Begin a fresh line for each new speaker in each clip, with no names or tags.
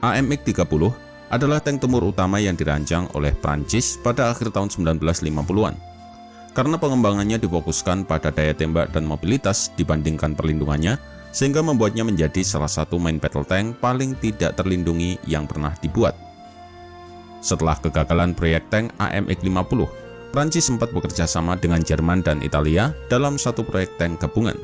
AMX-30 adalah tank tempur utama yang dirancang oleh Prancis pada akhir tahun 1950-an. Karena pengembangannya difokuskan pada daya tembak dan mobilitas dibandingkan perlindungannya, sehingga membuatnya menjadi salah satu main battle tank paling tidak terlindungi yang pernah dibuat. Setelah kegagalan proyek tank AMX-50, Prancis sempat bekerja sama dengan Jerman dan Italia dalam satu proyek tank gabungan.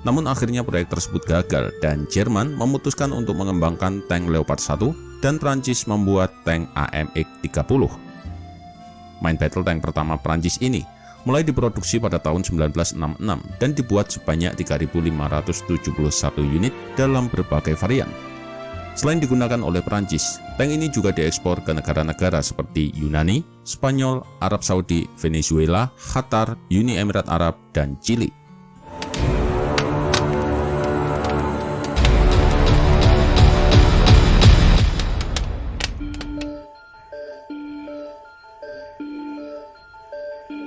Namun akhirnya proyek tersebut gagal dan Jerman memutuskan untuk mengembangkan tank Leopard 1 dan Prancis membuat tank AMX-30. Main battle tank pertama Prancis ini mulai diproduksi pada tahun 1966 dan dibuat sebanyak 3.571 unit dalam berbagai varian. Selain digunakan oleh Prancis, tank ini juga diekspor ke negara-negara seperti Yunani, Spanyol, Arab Saudi, Venezuela, Qatar, Uni Emirat Arab, dan Chili.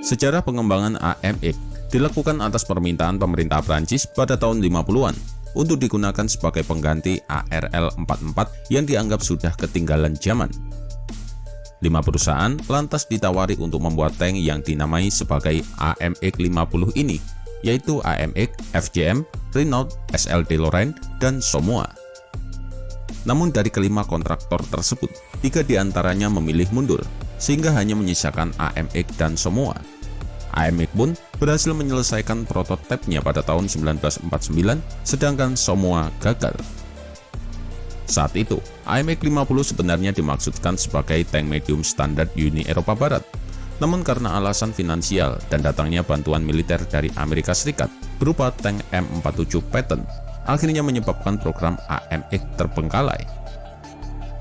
Sejarah pengembangan AMX dilakukan atas permintaan pemerintah Prancis pada tahun 50-an untuk digunakan sebagai pengganti ARL-44 yang dianggap sudah ketinggalan zaman. 5 perusahaan lantas ditawari untuk membuat tank yang dinamai sebagai AMX-50 ini, yaitu AMX, FJM, Renault, SLD Lorraine, dan Somua. Namun dari kelima kontraktor tersebut, 3 diantaranya memilih mundur, sehingga hanya menyisakan AMX dan Somua. AMX pun berhasil menyelesaikan prototipenya pada tahun 1949, sedangkan Somua gagal. Saat itu, AMX-50 sebenarnya dimaksudkan sebagai tank medium standar Uni Eropa Barat. Namun karena alasan finansial dan datangnya bantuan militer dari Amerika Serikat berupa tank M47 Patton, akhirnya menyebabkan program AMX terbengkalai.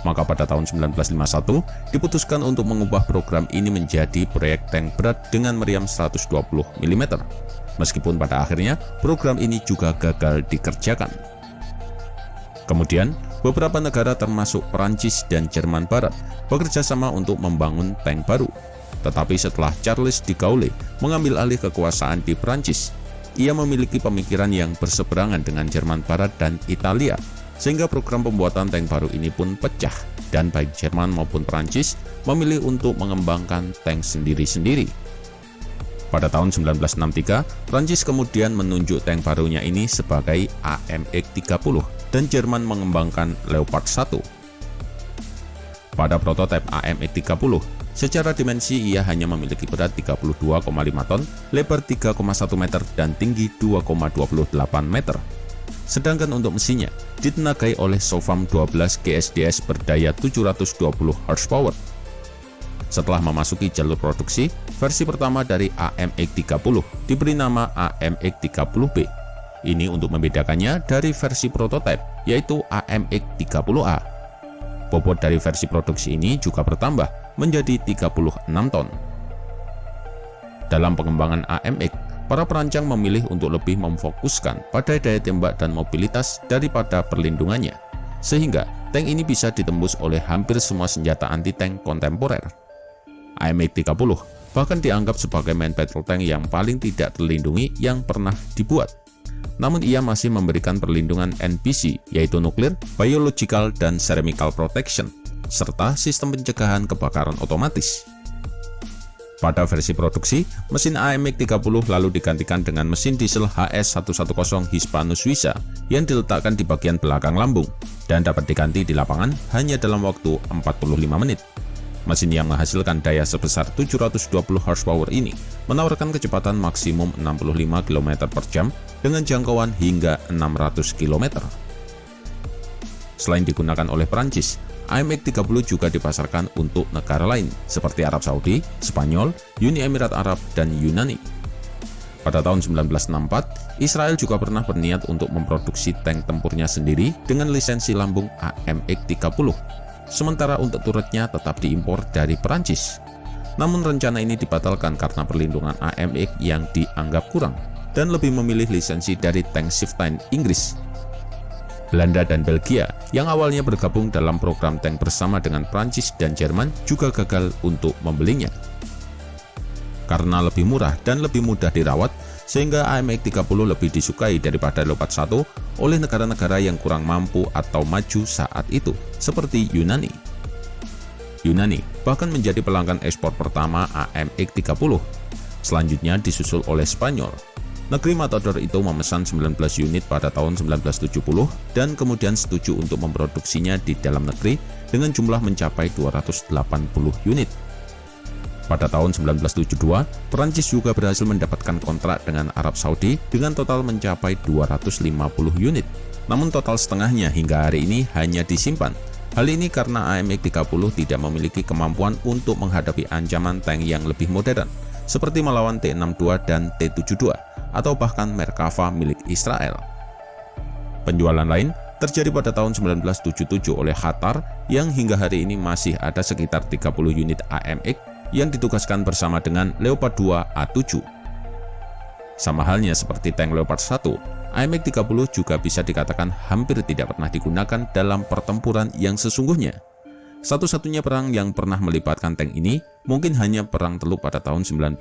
Maka pada tahun 1951 diputuskan untuk mengubah program ini menjadi proyek tank berat dengan meriam 120 mm. Meskipun pada akhirnya program ini juga gagal dikerjakan. Kemudian beberapa negara termasuk Perancis dan Jerman Barat bekerja sama untuk membangun tank baru. Tetapi setelah Charles de Gaulle mengambil alih kekuasaan di Perancis, ia memiliki pemikiran yang berseberangan dengan Jerman Barat dan Italia, sehingga program pembuatan tank baru ini pun pecah, dan baik Jerman maupun Prancis memilih untuk mengembangkan tank sendiri-sendiri. Pada tahun 1963, Prancis kemudian menunjuk tank barunya ini sebagai AMX-30 dan Jerman mengembangkan Leopard 1. Pada prototipe AMX-30, secara dimensi ia hanya memiliki berat 32,5 ton, lebar 3,1 meter, dan tinggi 2,28 meter. Sedangkan untuk mesinnya ditenagai oleh Sofam 12 GSDS berdaya 720 horsepower. Setelah memasuki jalur produksi, versi pertama dari AMX-30 diberi nama AMX-30B. Ini untuk membedakannya dari versi prototipe, yaitu AMX-30A. Bobot dari versi produksi ini juga bertambah menjadi 36 ton. Dalam pengembangan AMX, para perancang memilih untuk lebih memfokuskan pada daya tembak dan mobilitas daripada perlindungannya, sehingga tank ini bisa ditembus oleh hampir semua senjata anti-tank kontemporer. AMX-30 bahkan dianggap sebagai main battle tank yang paling tidak terlindungi yang pernah dibuat. Namun ia masih memberikan perlindungan NBC, yaitu Nuclear, Biological, dan Ceramical Protection, serta sistem pencegahan kebakaran otomatis. Pada versi produksi, mesin AMX-30 lalu digantikan dengan mesin diesel HS110 Hispano-Suiza yang diletakkan di bagian belakang lambung dan dapat diganti di lapangan hanya dalam waktu 45 menit. Mesin yang menghasilkan daya sebesar 720 horsepower ini menawarkan kecepatan maksimum 65 km per jam dengan jangkauan hingga 600 km. Selain digunakan oleh Prancis, AMX-30 juga dipasarkan untuk negara lain seperti Arab Saudi, Spanyol, Uni Emirat Arab, dan Yunani. Pada tahun 1964, Israel juga pernah berniat untuk memproduksi tank tempurnya sendiri dengan lisensi lambung AMX-30, sementara untuk turretnya tetap diimpor dari Perancis. Namun rencana ini dibatalkan karena perlindungan AMX yang dianggap kurang dan lebih memilih lisensi dari tank Chieftain Inggris. Belanda dan Belgia yang awalnya bergabung dalam program tank bersama dengan Prancis dan Jerman juga gagal untuk membelinya. Karena lebih murah dan lebih mudah dirawat, sehingga AMX-30 lebih disukai daripada Leopard 1 oleh negara-negara yang kurang mampu atau maju saat itu, seperti Yunani. Yunani bahkan menjadi pelanggan ekspor pertama AMX-30. Selanjutnya disusul oleh Spanyol. Negeri matador itu memesan 19 unit pada tahun 1970 dan kemudian setuju untuk memproduksinya di dalam negeri dengan jumlah mencapai 280 unit. Pada tahun 1972, Perancis juga berhasil mendapatkan kontrak dengan Arab Saudi dengan total mencapai 250 unit. Namun total setengahnya hingga hari ini hanya disimpan. Hal ini karena AMX-30 tidak memiliki kemampuan untuk menghadapi ancaman tank yang lebih modern, seperti melawan T-62 dan T-72, atau bahkan Merkava milik Israel. Penjualan lain terjadi pada tahun 1977 oleh Qatar yang hingga hari ini masih ada sekitar 30 unit AMX yang ditugaskan bersama dengan Leopard 2 A7. Sama halnya seperti tank Leopard 1, AMX-30 juga bisa dikatakan hampir tidak pernah digunakan dalam pertempuran yang sesungguhnya. Satu-satunya perang yang pernah melibatkan tank ini mungkin hanya Perang Teluk pada tahun 1991.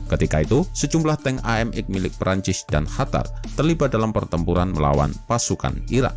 Ketika itu, sejumlah tank AMX milik Perancis dan Qatar terlibat dalam pertempuran melawan pasukan Irak.